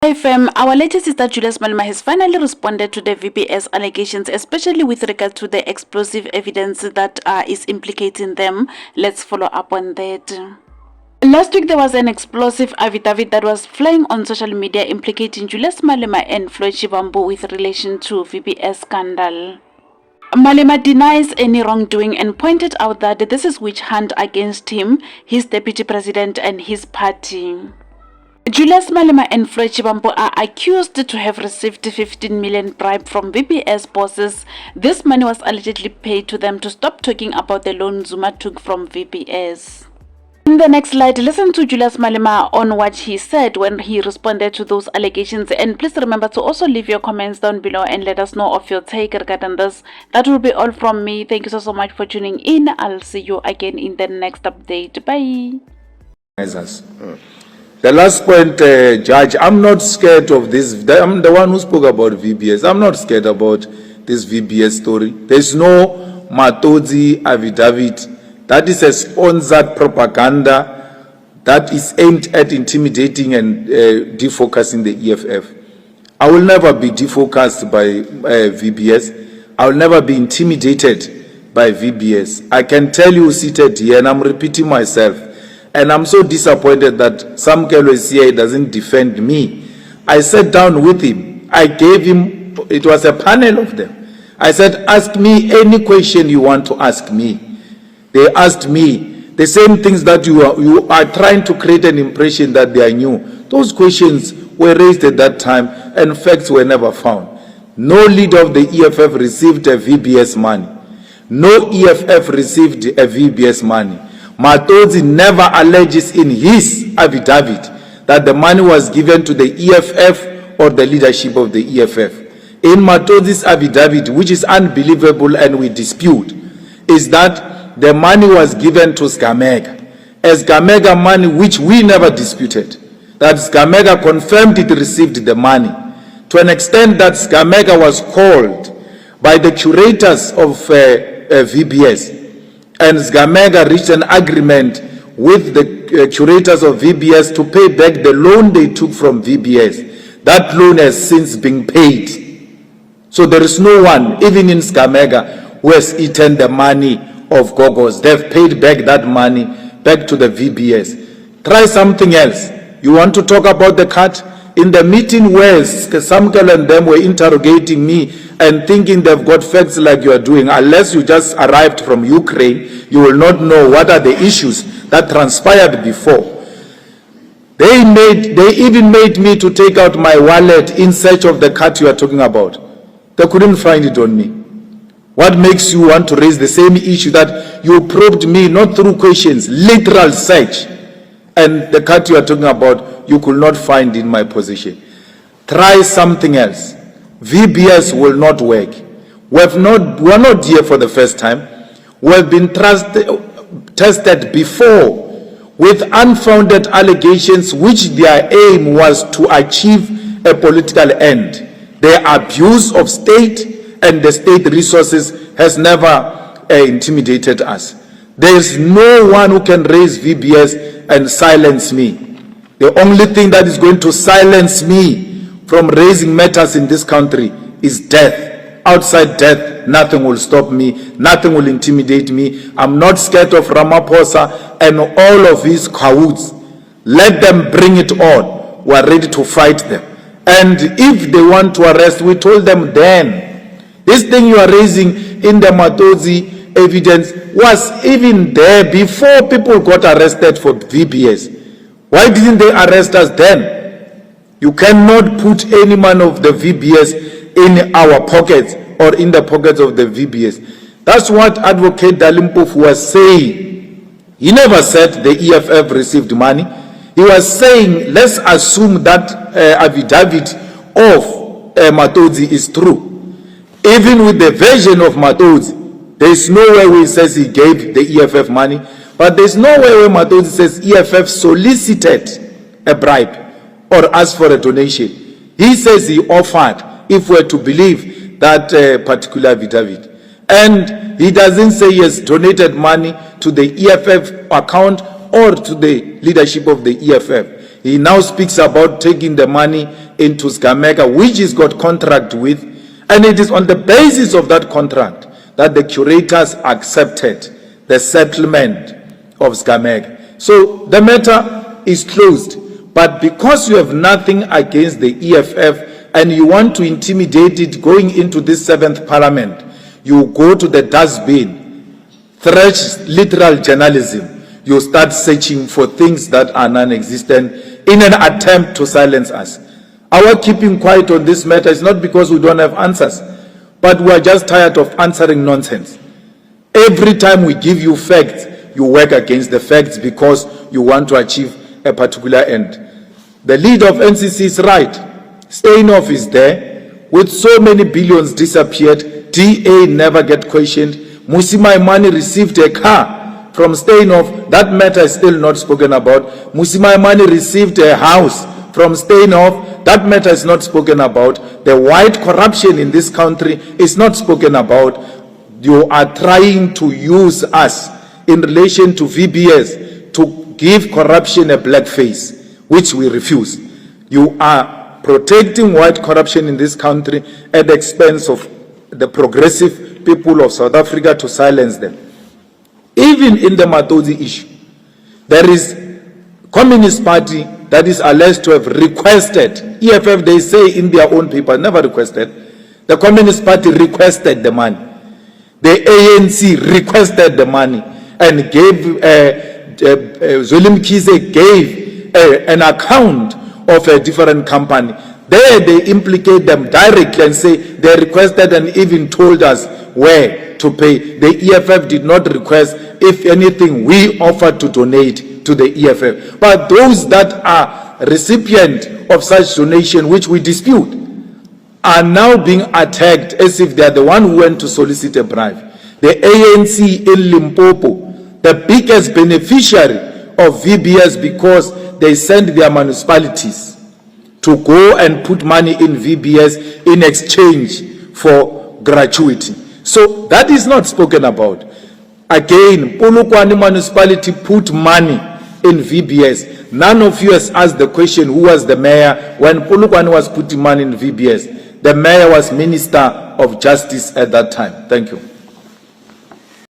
Hi fam, our latest is that Julius Malema has finally responded to the VBS allegations, especially with regard to the explosive evidence that is implicating them. Let's follow up on that. Last week, there was an explosive affidavit that was flying on social media implicating Julius Malema and Floyd Shivambu with relation to VBS scandal. Malema denies any wrongdoing and pointed out that this is witch hunt against him, his deputy president and his party. Julius Malema and Floyd Shivambu are accused to have received 15 million bribe from VBS bosses. This money was allegedly paid to them to stop talking about the loan Zuma took from VBS. In the next slide, listen to Julius Malema on what he said when he responded to those allegations. And please remember to also leave your comments down below and let us know of your take regarding this. That will be all from me. Thank you so much for tuning in. I'll see you again in the next update. Bye. The last point, Judge, I'm not scared of this. I'm the one who spoke about VBS. I'm not scared about this VBS story. There's no Matodzi affidavit. That is a sponsored propaganda that is aimed at intimidating and defocusing the EFF. I will never be defocused by VBS. I will never be intimidated by VBS. I can tell you seated here, and I'm repeating myself, and I'm so disappointed that some Kelwes here doesn't defend me. I sat down with him. I gave him, it was a panel of them. I said, ask me any question you want to ask me. They asked me the same things that you are trying to create an impression that they are new. Those questions were raised at that time and facts were never found. No leader of the EFF received a VBS money. No EFF received a VBS money. Matodzi never alleges in his affidavit that the money was given to the EFF or the leadership of the EFF. In Matodzi's affidavit, which is unbelievable and we dispute, is that the money was given to Sgamega. As Sgamega money, which we never disputed, that Sgamega confirmed it received the money, to an extent that Sgamega was called by the curators of VBS. And Sgamega reached an agreement with the curators of VBS to pay back the loan they took from VBS. That loan has since been paid. So there is no one, even in Sgamega, who has eaten the money of Gogos. They've paid back that money back to the VBS. Try something else. You want to talk about the cut? In the meeting where Samkel and them were interrogating me and thinking they've got facts like you are doing, unless you just arrived from Ukraine, you will not know what are the issues that transpired before. They even made me to take out my wallet in search of the cut you are talking about. They couldn't find it on me. What makes you want to raise the same issue that you probed me, not through questions, literal search, and the cut you are talking about, you could not find in my position? Try something else. VBS will not work. We are not here for the first time. We have been tested before with unfounded allegations which their aim was to achieve a political end. The abuse of state and the state resources has never intimidated us. There is no one who can raise VBS and silence me. The only thing that is going to silence me from raising matters in this country is death. Outside death, nothing will stop me, nothing will intimidate me. I'm not scared of Ramaphosa and all of his cahoots. Let them bring it on. We are ready to fight them. And if they want to arrest, we told them then, this thing you are raising in the Matodzi evidence was even there before people got arrested for VBS. Why didn't they arrest us then? You cannot put any man of the VBS in our pockets or in the pockets of the VBS. That's what Advocate Dalimpof was saying. He never said the EFF received money. He was saying, let's assume that affidavit of Matodzi is true. Even with the version of Matodzi, there is nowhere where he says he gave the EFF money, but there is nowhere where Matodzi says EFF solicited a bribe or asked for a donation. He says he offered, if we're to believe that particular affidavit. And he doesn't say he has donated money to the EFF account or to the leadership of the EFF. He now speaks about taking the money into Sgamega, which he's got contract with, and it is on the basis of that contract that the curators accepted the settlement of Sgamega. So the matter is closed, but because you have nothing against the EFF and you want to intimidate it going into this 7th parliament, you go to the dustbin, thresh literal journalism, you start searching for things that are non-existent in an attempt to silence us. Our keeping quiet on this matter is not because we don't have answers, but we are just tired of answering nonsense. Every time we give you facts, you work against the facts because you want to achieve a particular end. The leader of NCC is right. Steinhoff is there. With so many billions disappeared, DA never get questioned. Musimaimani received a car from Steinhoff. That matter is still not spoken about. Musimaimani received a house from Steinhoff. That matter is not spoken about. The white corruption in this country is not spoken about. You are trying to use us in relation to VBS to give corruption a black face, which we refuse. You are protecting white corruption in this country at the expense of the progressive people of South Africa to silence them. Even in the Matozi issue, there is Communist Party that is alleged to have requested, EFF they say in their own paper, never requested. The Communist Party requested the money. The ANC requested the money and gave, Zulim Kise gave an account of a different company. There they implicate them directly and say they requested and even told us where to pay. The EFF did not request. If anything, we offered to donate to the EFF. But those that are recipient of such donation, which we dispute, are now being attacked as if they are the one who went to solicit a bribe. The ANC in Limpopo, the biggest beneficiary of VBS, because they send their municipalities to go and put money in VBS in exchange for gratuity. So that is not spoken about. Again, Polokwane municipality put money in VBS. None of you has asked the question who was the mayor when Polokwane was putting money in VBS. The mayor was Minister of Justice at that time. Thank you.